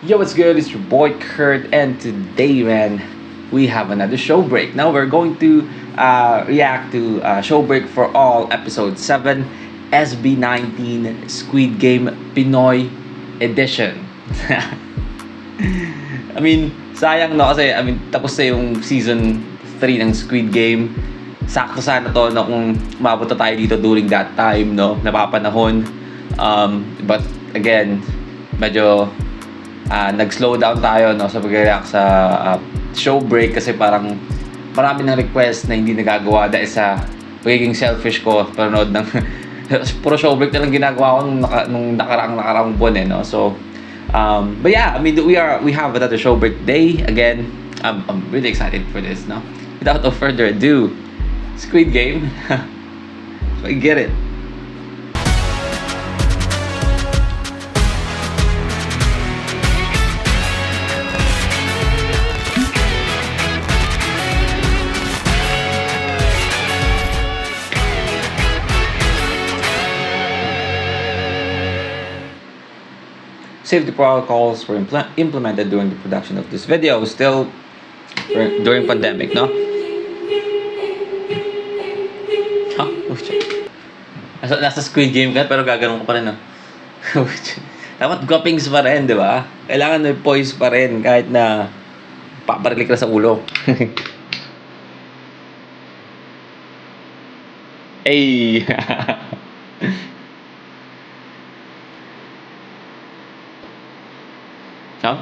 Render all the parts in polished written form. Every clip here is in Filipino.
Yo, what's good? It's your boy Kurt, and today, man, we have another show break. Now we're going to react to show break for all episode 7, SB19 Squid Game Pinoy Edition. I mean, sayang no kasi tapos na yung season 3 ng Squid Game. Sakto sana to na kung umabot na tayo dito during that time, no, napapanahon. But again, medyo nag-slow down tayo, no, sa pag-react sa show break kasi parang marami ng request na hindi nagagawa dahil sa pagiging selfish ko panood ng puro show break na lang ginagawa ko nung nakaraang buwan, eh, no. So but yeah, I mean, we have another show break day again. I'm really excited for this, no. Without no further ado, Squid Game. I get it. Safety protocols were implemented during the production of this video, still during pandemic, no? Huh? Nasa Squid Game ka, pero gaganon ka pa rin, no? Dapat guwapings pa rin, di ba? Kailangan may poise pa rin kahit na paparilik ka sa ulo. Ay! Huh?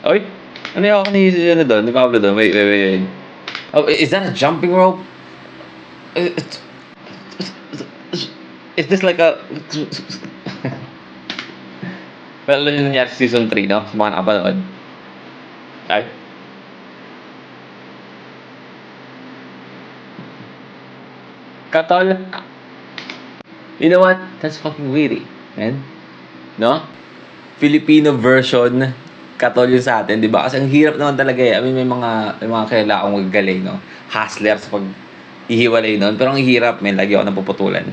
Oy, ano yung ano doon? Ni Pablo doon? Wait. Oh, is that a jumping rope? Is this like a... Well, ano yung nangyari sa season 3, no? Sa mga nakapanood. Ay? Katol. You know what? That's fucking weird, man. No? Filipino version katol yun sa atin, di ba? Kasi ang hirap naman talaga, eh. I mean, may mga kilala akong magagaling, no? Hustler sa pag ihiwalay nun. Pero ang hirap, may lagi ako napuputulan.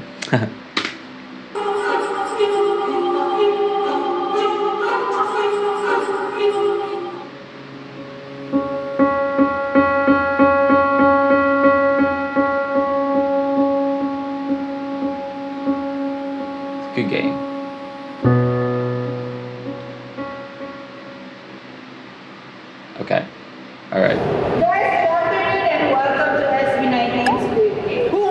Good game. Okay. All right. Guys, good afternoon and welcome to SB19 Squid Game. Wow!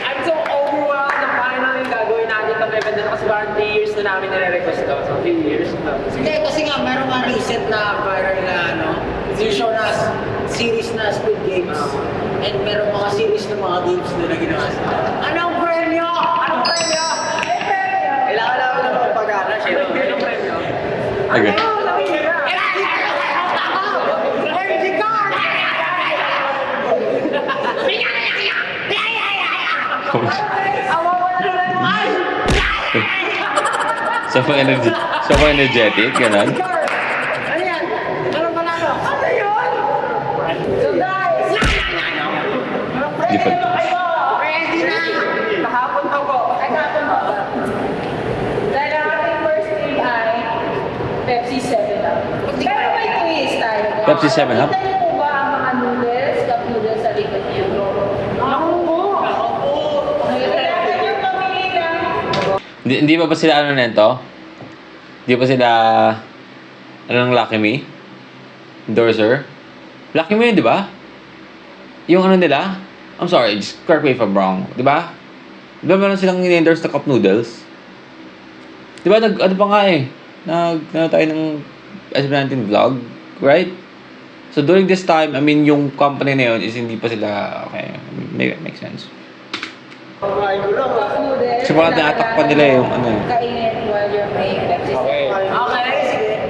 I'm so overwhelmed na finally gagawin natin itong event na kasi parang 3 years na namin nire-request ito. So 3 years na. Hindi, kasi nga meron nga recent na viral na yung show na series na Squid Games. And meron mga series na mga games na ginawa sa anong premyo? Anong premyo? Kailangan namin ng propaganda. Sino? Anong premyo? Okay. So energetic, gano'n? Ano yan? Anong panalo? Ano yun? So guys, Di pa. Ready na! Kahapon pa po. ay kapon mo ba? Dahil ang ating first thing ay Pepsi 7-Up. Pero may twist tayo. Pepsi 7-Up? Kita niyo po ba ang mga noodles, cup noodles sa likod niyo? Ako po. Kailangan niyo pamili ng... Hindi pa sila ano nito? Hindi pa sila ano ng Lucky Me? Endorser? Lucky Me, di ba? Yung ano nila? I'm sorry, just correct me if I'm wrong. Di ba? Di ba meron silang in-endorse na cup noodles? Di ba ano pa nga eh? Tayo ng SB19 vlog, right? So during this time, I mean, yung company na yun is hindi pa sila, okay, makes sense. Cup noodles. Kasi baka tinatakpan nila yung ano eh. Kainin while you're playing Pepsi 7-Up. Okay, sige.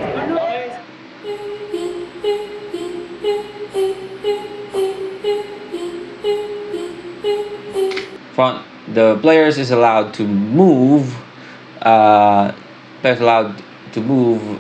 The players is allowed to move. Players allowed to move.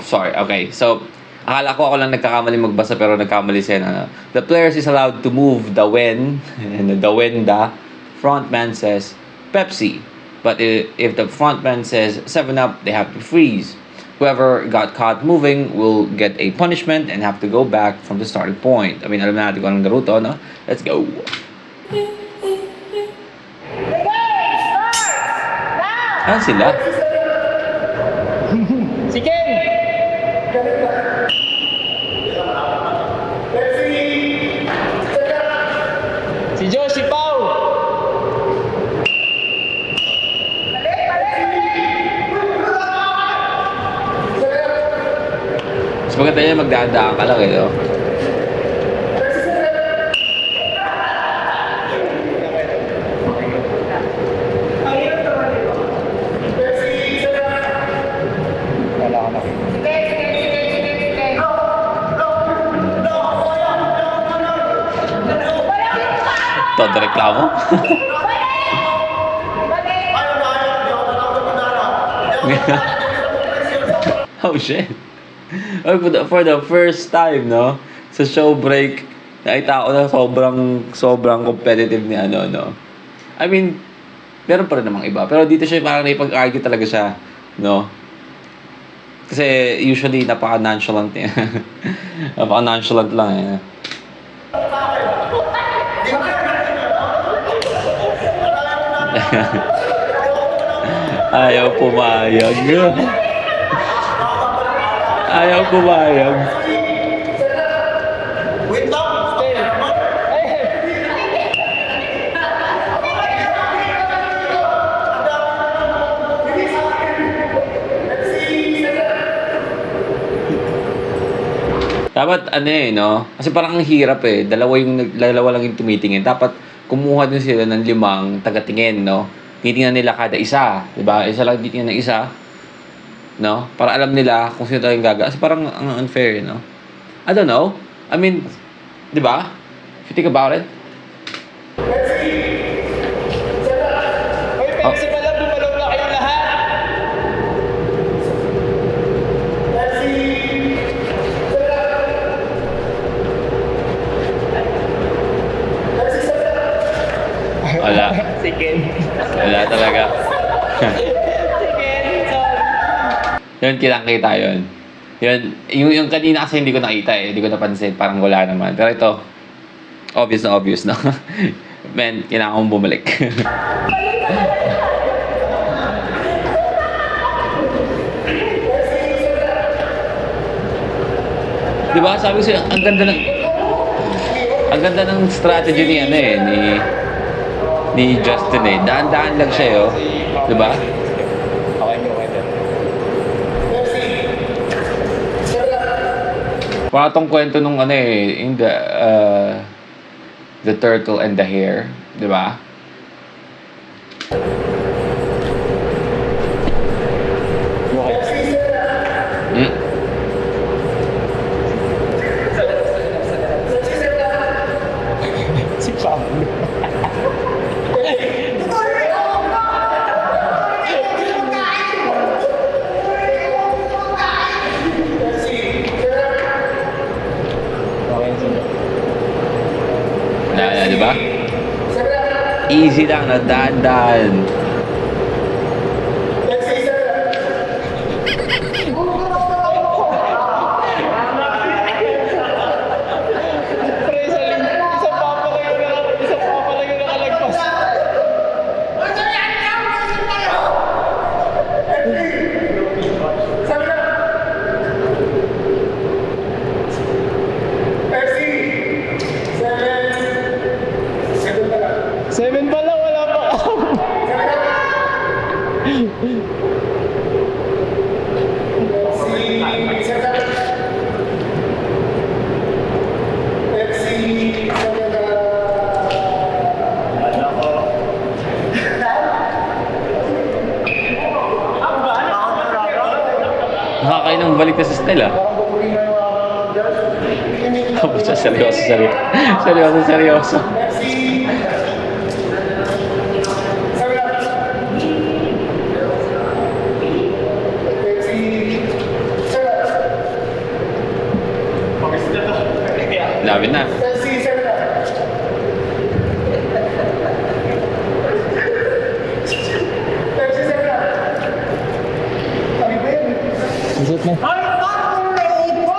Sorry. Okay. So akala ko ako lang nagkakamali magbasa pero nagkamali siya. The players is allowed to move the when and the when the frontman says Pepsi. But if the frontman says 7-Up, they have to freeze. Whoever got caught moving will get a punishment and have to go back from the starting point. I mean, alam natin kung anong laro to, no? Let's go. The game starts now! Ayan sila. Si Ken! Si Joe, si Pau! Balik, balik, balik! Mas maganda yan, magdadaan ka lang, no? Sige, sige, sige, sige, sige. Todo reklamo. Oh shit. Oh, for the first time, no? Sa show break, nakita ko na sobrang competitive ni ano, no? I mean, meron pa rin namang iba. Pero dito siya parang naipag-argue talaga siya, no? Kasi usually napaka-nonchalant niya. Napaka-nonchalant lang, eh. Ayaw pumayag. Ayaw pumayag. Dapat ano eh, no? Kasi parang ang hirap eh. Dalawa lang yung tumitingin. Dapat kumuha din sila ng 5 tagatingin, no? Titingnan nila kada isa, 'di ba? Isa lang titingnan ng isa, no? Para alam nila kung sino talagang gaga. Kasi parang ang unfair, no? I don't know. I mean, 'di ba? If you think about it. Hoy, Pepsi pala, bumalaw na kayong lahat! Wala. Si Ken. Wala talaga. Si Ken, sorry. Yun, kitang-kita yun. Yung kanina kasi hindi ko nakita eh. Hindi ko napansin. Parang wala naman. Pero ito, obvious na obvious, no? Men, kailangan kong bumalik. Diba? Sabi ko sa'yo, ang ganda ng strategy ni ano eh, ni Justin eh. Daan-daan lang siya eh, oh. Diba? Parang tong kwento nung ano eh, in the turtle and the hare, di ba? Hmm? Si Pablo. Di ba? Easy lang na daan-daan. Pre, isang papa lang yung nakalagpas. Seven pala, wala pa ako. Nakakain ng balik na sa style ah. Tapos siya, seryoso. Lapit na. suit mo. Ay, ano na yung po?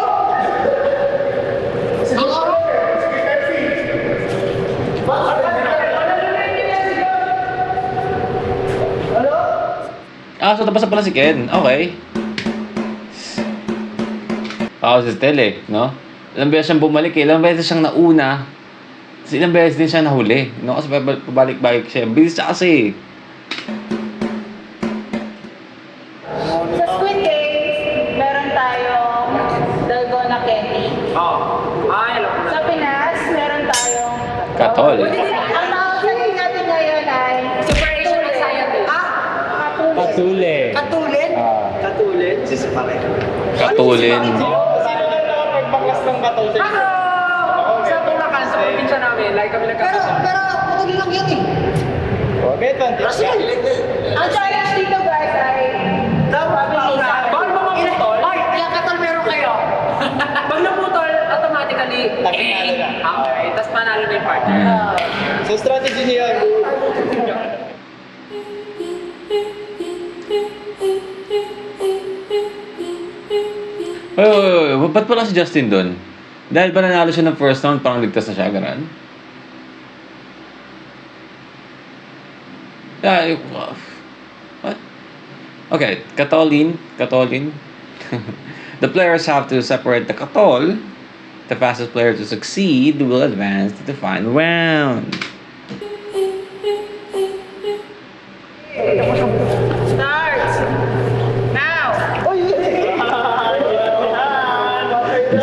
So tapos na pala si Ken. Okay. Si Stelle, no? Ilang beses siyang bumalik eh. Ilang beses siyang nauna. Tapos ilang beses din siya nahuli. No? Kasi pabalik-balik siya. Bilis siya kasi. Sa Squid Games, meron tayong Dalgona Candy. Alam ko na. Sa Pinas, meron tayong Katol. Ang tawag sa natin ngayon ay Super Asian Society. Patule. Katulin? Katulad. Katulin. Sa Tulacan, sa probinsya namin, like kami Pero, patulin lang yan eh. Brazil. ang challenge dito guys ay pabilisan. Bawal ba maputol? Ay, yung katal meron kayo. Pag naputol, automatically, okay. Tapos panalo na yung partner. So strategy niya yun. Wait. Ba't pala si Justin doon? Dahil ba nanalo siya ng first round, parang ligtas na siya, ganun? What? Okay, Katolin. The players have to separate the Katol. The fastest player to succeed will advance to the final round. Starts now.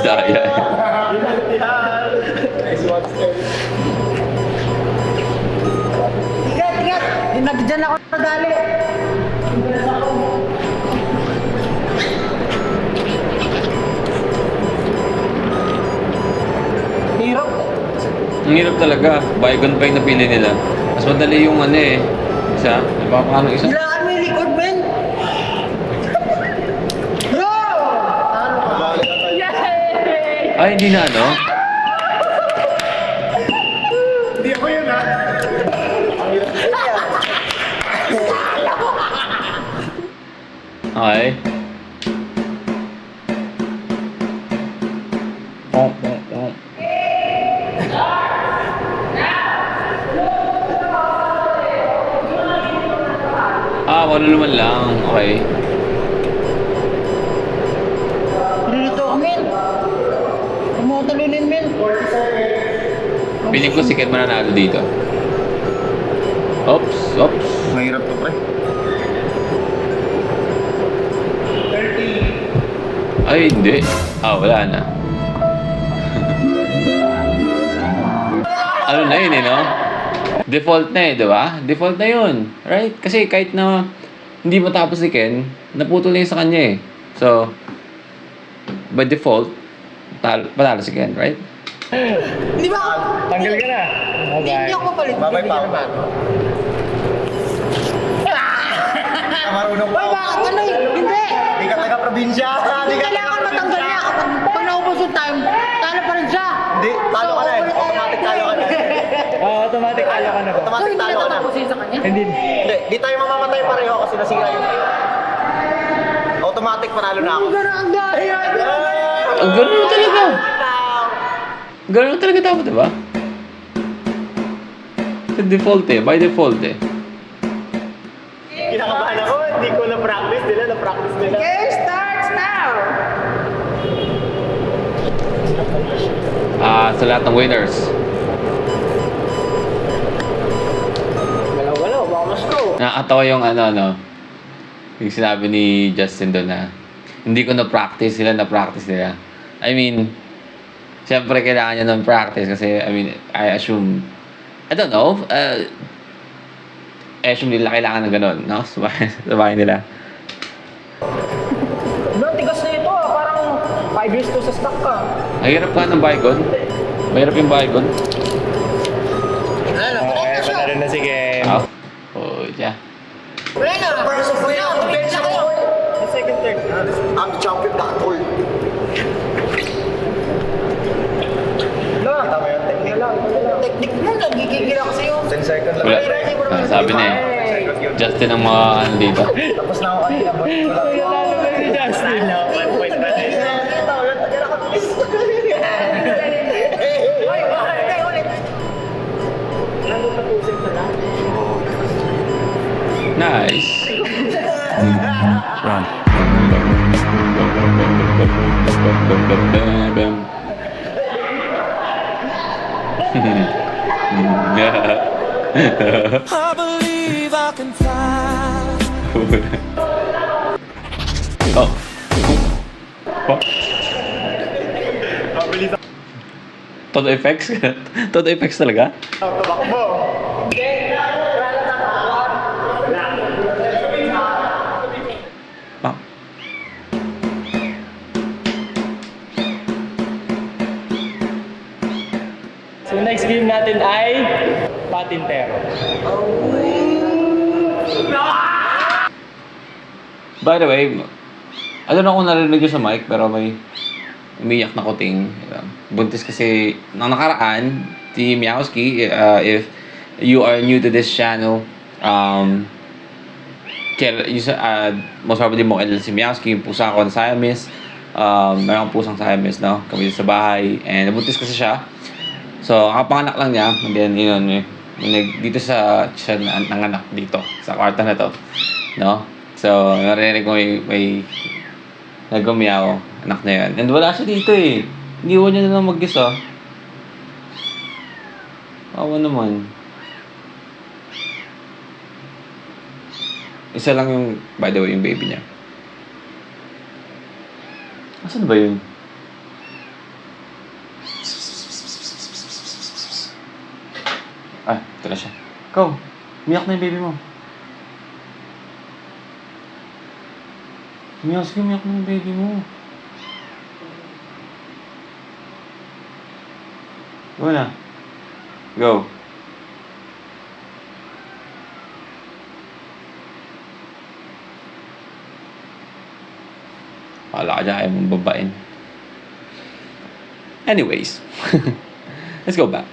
Daya. Tigat. Nagdyan ako nadali. Hirap. Ang hirap talaga. Bygone pa yung napili nila. Mas madali yung ano eh. Isa. Napapakano isa? Hilaan mo yung likod, men. Bro! Ay, hindi na ano? Hindi ako yun ha. Okay. Oh. Maluluman lang. Okay. Nilito ka, men. Huwag mo talunin, men. Piling ko si Ken mananalo dito. Oops. Mahirap to, pre. Ay, hindi. Wala na. Ano na yun eh, no? Default na eh, di ba? Default na yun. Right? Kasi kahit na hindi matapos si Ken, naputol na yun sa kanya eh. So, by default, panalo si Ken, right? Di ba? Tanggal ka na. Hindi ako papalit. Babay pa ako. Marunong pa. Uy, bakit ano eh? Hindi. Di ka taga-probinsya. Hindi kailangan matanggal niya. Pag naubos yung time, talo pa rin siya. Hindi, talo ka na eh. Automatic talo ka na. Automatic talo ka na ba? So, Automatic hindi talo ka na. natatapusin sa kanya? Hindi. Hindi, di tayo mamamatay pareho kasi nasira yung sa'yo. Automatic panalo na ako. Ang gano'n ang dahil. Ang ganun talaga. Ganun talaga dapat, di ba? Sa default eh. By default eh. Kinakabahan ako, hindi ko na-practice nila, na-practice nila. Game starts now. Sa lahat ng winners. Galaw-galaw, baka mas ko. Nakakatawa yung ano. Yung sinabi ni Justin doon na hindi ko na-practice, sila na-practice nila. I mean, siyempre kailangan niya ng practice kasi, I mean, I assume, I don't know, I assume nila kailangan ng ganun, no? Sabahin nila. Ang tigas na ito parang 5 years to sa stock ka. Ang hirap ka ng Bygone. Mahirap yung Bygone. Wala na. Okay, panalo na si Ken. Yeah. Wala na. First of all, Tumigil na kayo. Second, third. I'm the champion na tol. Kita mo yun, technique. Technique mo, nagigigil ako sa'yo. 10 second lang. Wala. Sabi na eh. Justin ang mga ano dito. Tapos na ako kanina. Wala si Justin. Nice. I believe I can fly. Oh. What? Todo effects? Todo effects talaga? Ah. So next game natin ay Patintero. By the way, I don't know kung narinig nyo sa mic, pero may umiyak na kuting. Buntis kasi nang nakaraan, si Meowski, if you are new to this channel, most probably mo kilala si Meowski, yung pusa ko na Siamese. Meron akong pusang Siamese, no? Kami sa bahay. And nabuntis kasi siya. So, kapanganak lang niya. And then, yun, dito sa siya nanganak dito, sa kwarto na to. No? So, narinig ko may naggumiyaw, anak na yun. And wala siya dito eh. Iniwan niya na lang mag-isa. Awa naman. Isa lang yung, by the way, yung baby niya. Asan ba yun? Ah, ito na siya. Ikaw, umiyak na yung baby mo. Umiyak na yung baby mo. Go na. Go. Wala ka dyan, ayaw mong babain. Anyways. Let's go back.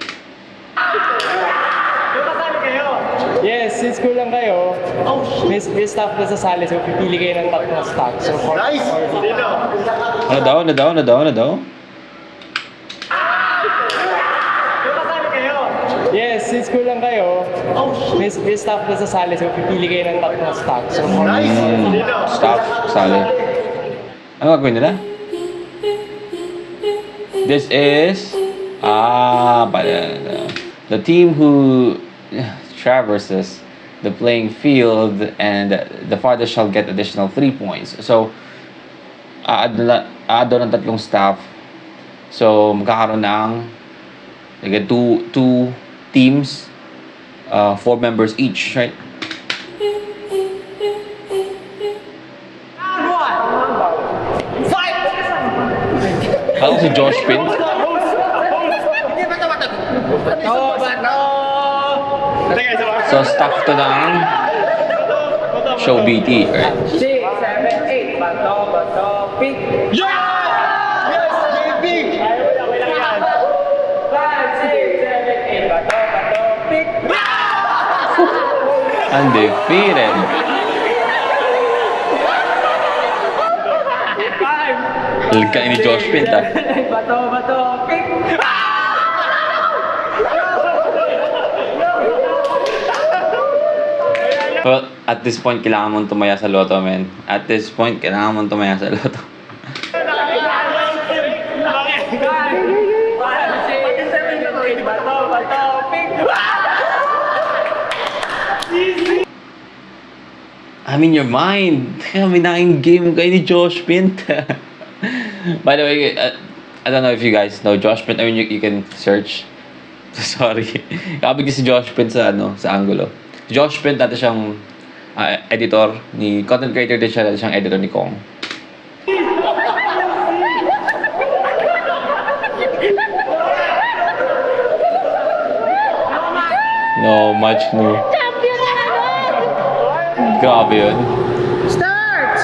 Yes, since kulang kayo, may staff na sasali, so pipili kayo ng tatlong staff. So, Nice! Ano daw? yes, since kulang kayo, may staff na sasali, so pipili kayo ng tatlong staff. So, Nice! Stop, sali. Ano gagawin nila? This is the team who traverses the playing field and the farthest shall get additional 3 points. So, add doon ng tatlong staff. So, magkakaroon ng two teams, 4 members each, right? Kala ko si Josh Pin. So, staff to ng Show BT, right? 6, 7, 8. Bato, pick. Yes! JB! 5, 6, 7, 8. Bato, pick. Undefeated. 5. Lagka ni Josh Pin, ah. Bato, pick. Well, at this point, kailangan mong tumaya sa loto, man. At this point, kailangan mong tumaya sa loto. I'm in your mind. Kami naging game kayo ni Josh Pint. By the way, I don't know if you guys know Josh Pint. I mean, you can search. Sorry. Kabig si Josh Pint sa Angulo. Josh Pint, dati siyang editor ni content creator din siya, dati siyang editor ni Kong. No, much no. Grabe yun. Start!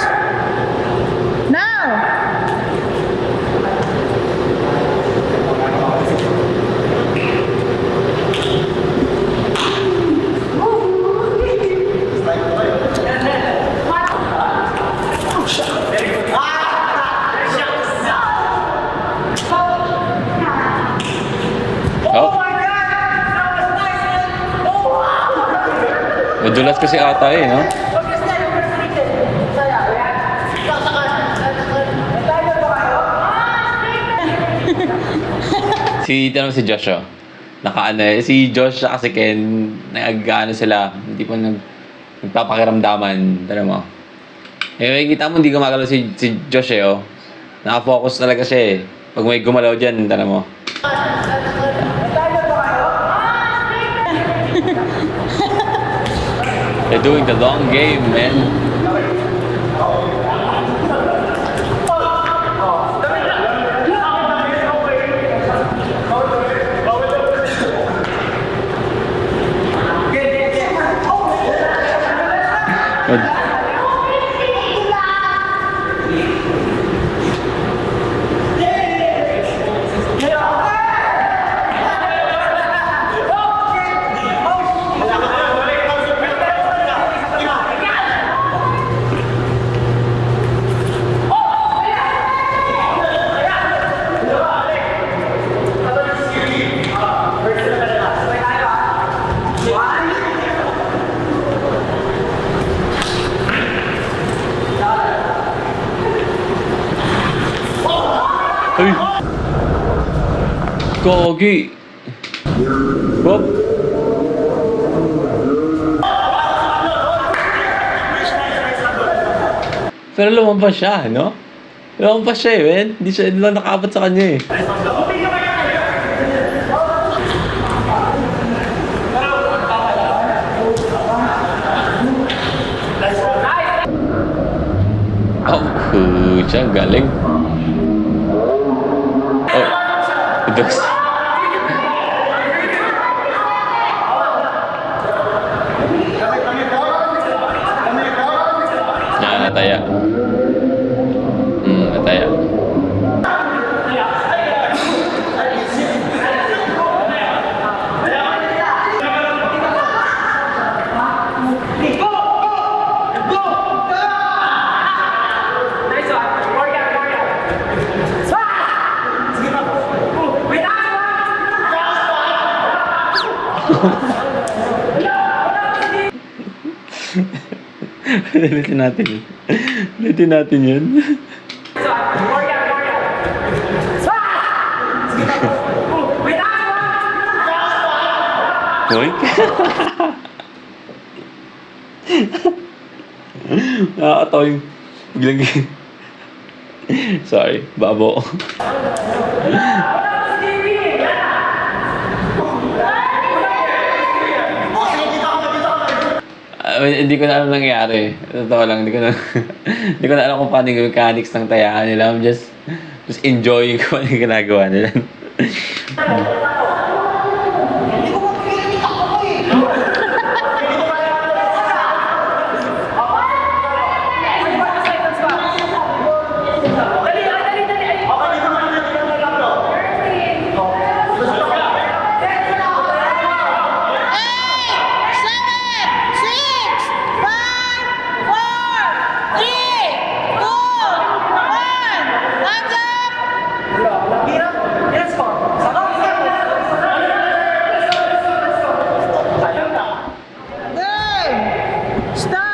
Now! Madulas kasi ata eh, no? Si Josh, oh. Nakaano eh. Si Josh kasi Ken, nag-ano sila, hindi pa nagpapakiramdaman. Tara mo. Eh, kita mo hindi gumagalaw si Josh eh, oh. Naka-focus talaga siya eh. Pag may gumalaw dyan, tara mo. They're doing the long game, man. Good. Uy! Gogi! Bob! Pero lumampas siya, no? Lumampas siya eh, man. Hindi lang nakaabot sa kanya eh. Oh, pucha, galing. Oh, Ducks. Yan, nataya. Nataya. Ulitin natin yun. Ulitin natin yun. Hoy? Nakakatawa yung biglang... Sorry, babo. Hindi ko na alam nangyari. Totoo lang, hindi ko na alam kung paano yung mechanics ng tayaan nila. I'm just enjoying kung ano yung ginagawa nila.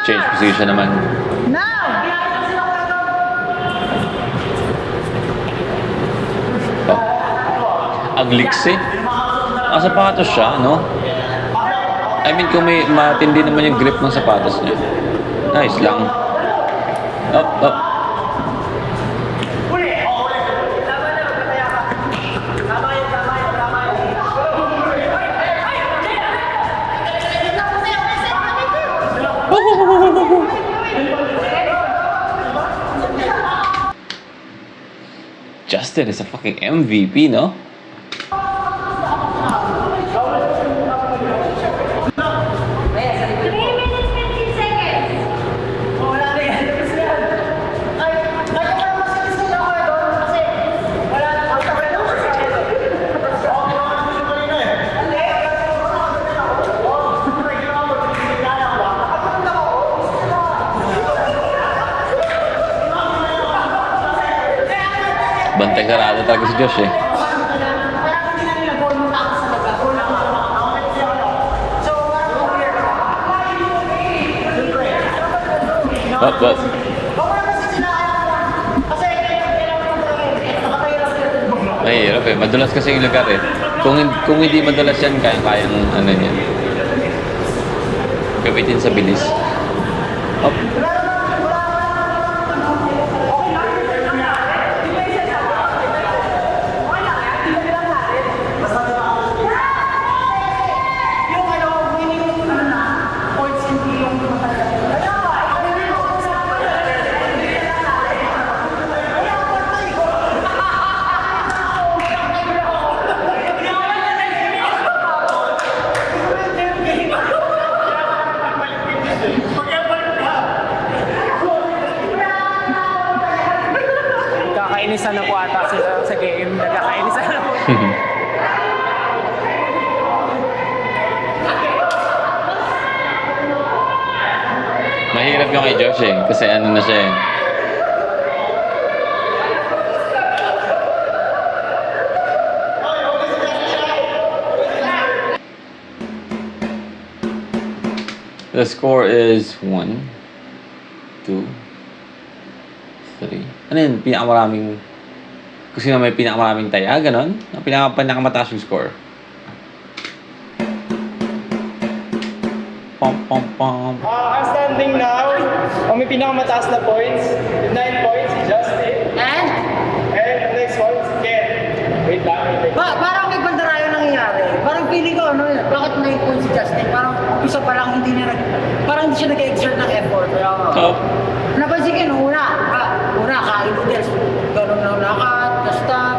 Change position naman. Oh. Ang liksi. Ang sapatos siya, no? I mean, kung may matindi naman yung grip ng sapatos niya. Nice lang. Up, up. Justin is a fucking MVP, no? Bantay sarado talaga si Josh eh. What? Mahirap eh. Madulas kasi yung lugar eh. Kung hindi madulas yan, kaya-kayang ano yan. Gamitin sa bilis. Up. Kakainisan na po ata sila sa game. Nagkakainisan na po. Mahirap yung kay Josh eh. Kasi ano na siya eh. The score is 1, 2, 3. Ano yun? Pinakamaraming... Kung sino may pinakamaraming taya, ganon? Ang pinakamataas yung score. Pom, pom, pom. Ang standing now, ang may pinakamataas na points, with 9 points, si Justin. And? And the next one, si Ken. Wait lang. Parang may bandarayo nangyayari. Parang feeling ko, ano yun, bakit 9 points si Justin? Parang umpisa pa lang hindi siya nag-exert ng effort. So, Napansin ko yun, una, kain noodles. Ganun lang lakad, kastag.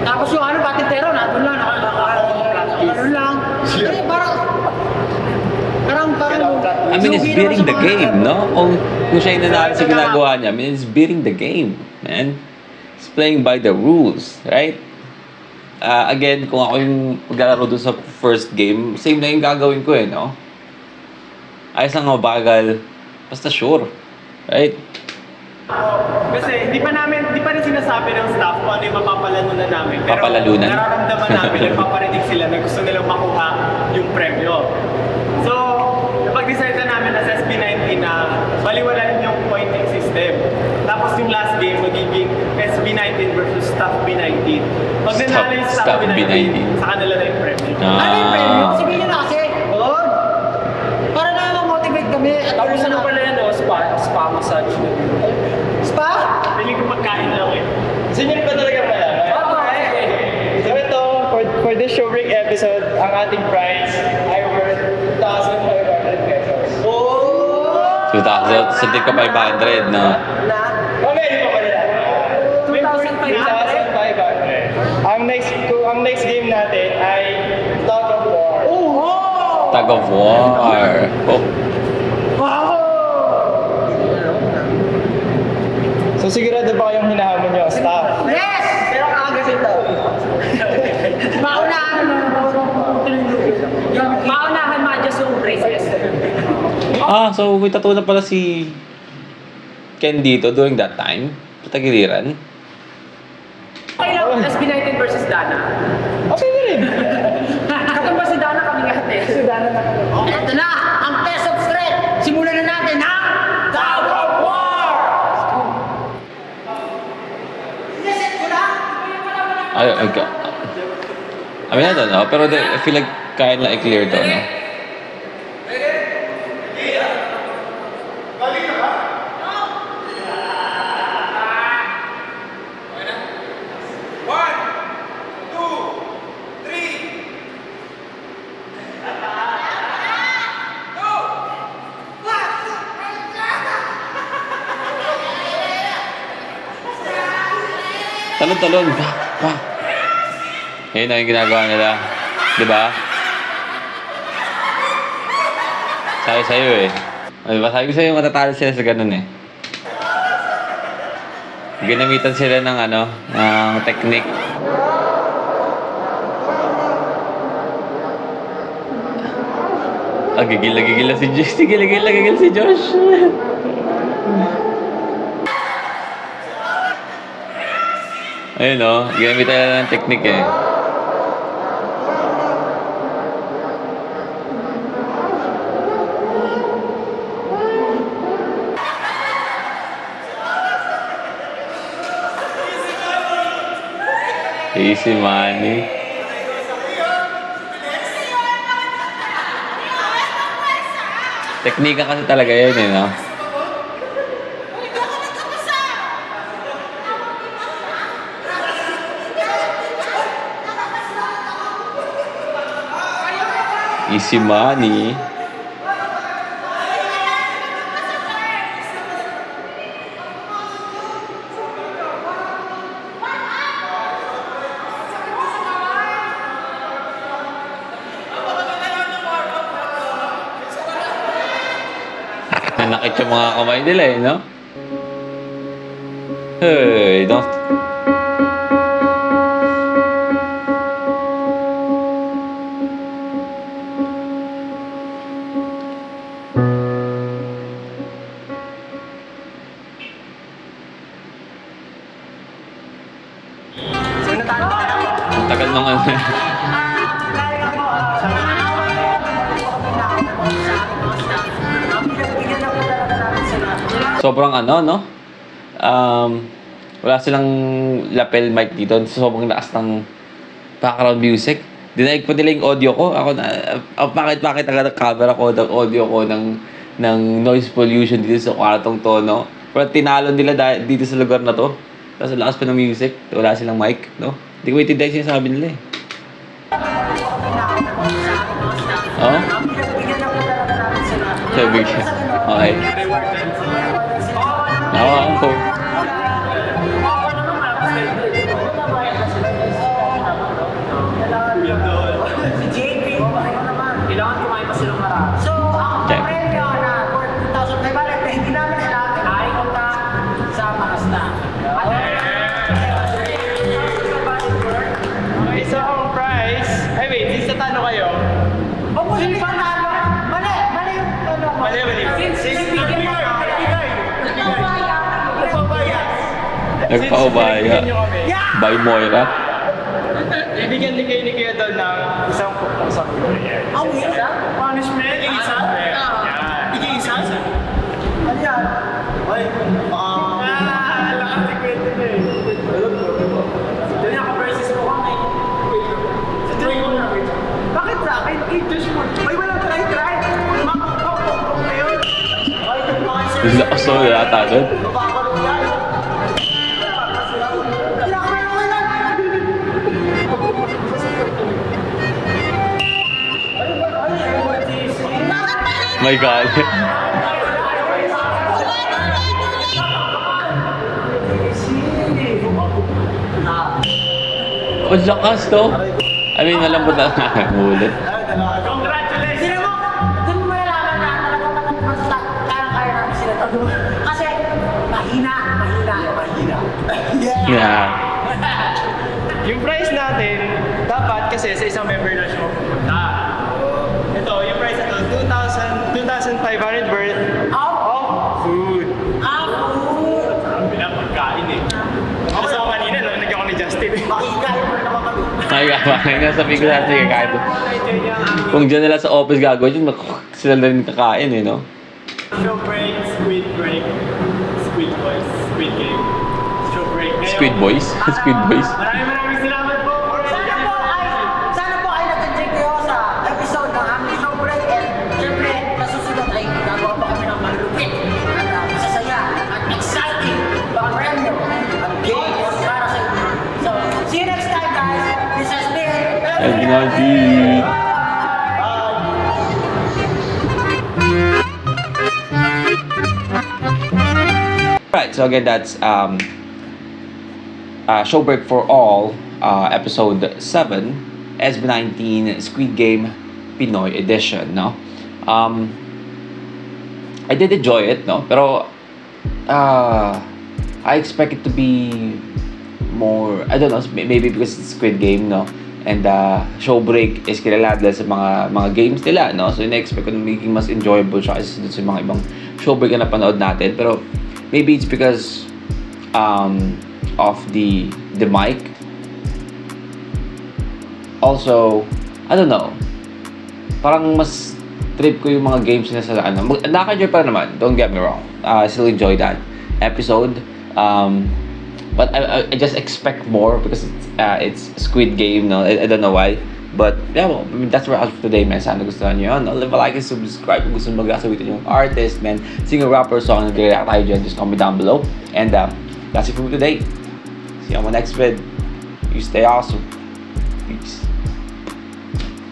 Tapos yung ano, patintero, nandun lang, ganun lang. Eh, parang, I mean, it's beating the game, no? Kung siya yung nanalo sa ginagawa niya, I mean, it's beating the game, man. It's playing by the rules, right? Again, kung ako yung maglalaro doon sa first game, same na yung gagawin ko eh, no? Ayos lang mabagal, basta sure, right? Kasi di pa rin sinasabi ng staff kung ano yung mapapalalunan namin. Pero Papalalunan? nararamdaman namin, nagpaparinig sila na gusto nilang makuha yung premyo. So, napag-decide na namin as SB19 na baliwalain yung pointing system. Tapos yung last game, magiging SB19 versus Staff B19. Pag nanalo yung Staff Staff B19, B19. sa kanila na yung premyo. ano yung premyo? Ah, Sabihin nyo na kasi. Oo. Para na motivate kami. At Tapos ano pala yan, spa massage. Spa? Piling ko pagkain lang eh. Gusto niyo ba talaga malaman? So ito, for this showbreak episode, ang ating prize ay worth 2,500 pesos. 2,000, suntik ka 500, no? Mamaya di pa pala. 2,500. Ang next game natin ay Tug of War. Tug of War. Oh. So sigurado ba kayong hinahamon niyo ang staff? Yes! Pero aga sila. Maunahan Maunahan ma-adjust yung braces. So may tattoo na pala si Ken dito during that time. Sa Tagiliran. Okay lang, SB19 versus Dana. Okay na rin. Kung ba si Dana kami lahat eh. Si Dana na kami. Ito na, ang test of strength. Simulan na natin ang Tug of War! Sineset ko na? I mean, I don't know. Pero I feel like kaya na i-clear to, no? Talon-talon. Wah. Yun na yung ginagawa nila. Diba? Sabi sa'yo eh. Diba? Sabi ko sa'yo matatalo sila sa ganun eh. Ginamitan sila ng ng technique. Gigil na si Josh. Gigil si Josh. Ayun o, ginamitan nila ng technique eh. Easy money. Teknika kasi talaga yun eh, no? Easy money. Nanakit yung mga kamay nila eh, no? Hey, no? Ang tagal nung ano. Sobrang ano, no? Wala silang lapel mic dito. Sobrang lakas ng background music. Dinaig pa nila yung audio ko. Ako na, bakit agad ang camera ko, ng audio ko, ng noise pollution dito sa kwartong to, no? Pero tinalo nila dito sa lugar na to. Tapos lakas pa ng music. Wala silang mic, no? Hindi ko maintindihan yung sinasabi nila eh. Oh? Sabi siya. Okay. Oo. Si JP, Kailangan kumain pa silang marami. so, ang Okay. premyo na worth 2,500 na hindi namin natin ay punta sa mga staff. Okay, so ang price... Ay wait, since natalo kayo. Huwag mo hindi pa nalo. Mali yung ano mo. Mali. Nagpaubaya. By Moira. Ibigyan din kayo ni Kuya Don ng isang pupusan. Ang isa? Punishment? Isa? Bigyan isa? Ano yan? Lakas ni Kuya Don eh. Doon ako versus mo kami. Sa try ko na. Bakit sa akin? English mo. May walang try. Makakapag na yun. Ay, Lakas so yata doon. Babakalo yan. My God. Ang lakas to. I mean, malambot na ulit. Congratulations! Sino mo? Doon mo malalaman na talagang kaya namin sila to. Kasi mahina. Yeah. Yung price natin, dapat kasi sa isang member na siya mapupunta. Ito, yung price na ito, 2,500 worth of food. Ang pinapagkain eh. Ako sa kanina, nalagyan ko ni Justin. Makikain mo naman kami. Ay, kapag nasabi ko natin kakain. Kung dyan nila sa office gagawin yun, sila na rin kakain eh, no? Show break, squid break, squid boys, squid game. Show break. Ngayon, Squid Boys? Squid Boys? Maraming salamat po. Sana po ay nag-enjoy kayo sa episode ng aming show break and syempre nasusunod ay gagawa pa kami ng malulupit at masasaya at exciting mga premyo at games para sa inyo. So, see you next time guys. This has been Technology. Right, so again, that's Showbreak for All, episode 7, SB19 Squid Game Pinoy edition, no? I did enjoy it, no? Pero I expect it to be more, I don't know, maybe because it's Squid Game, no? And Showbreak is kilala dahil sa mga games nila, no? So ina-expect ko na magiging mas enjoyable siya kasi sa mga ibang Showbreak na napanood natin. Pero maybe it's because of the mic. Also, I don't know. Parang mas trip ko yung mga games na sa ano. Nakaka-enjoy pa naman, don't get me wrong. I still enjoy that episode. But I just expect more because it's Squid Game, no? I don't know why. But yeah, well, I mean, that's where for today, man. Sana gustuhan nyo yun. Leave a like and subscribe kung gusto nyo mag-asawitin yung artist, man. Singer, rapper, song, nag-react tayo dyan. Just comment down below. And that's it for me today. See you on my next vid. You stay awesome. Peace.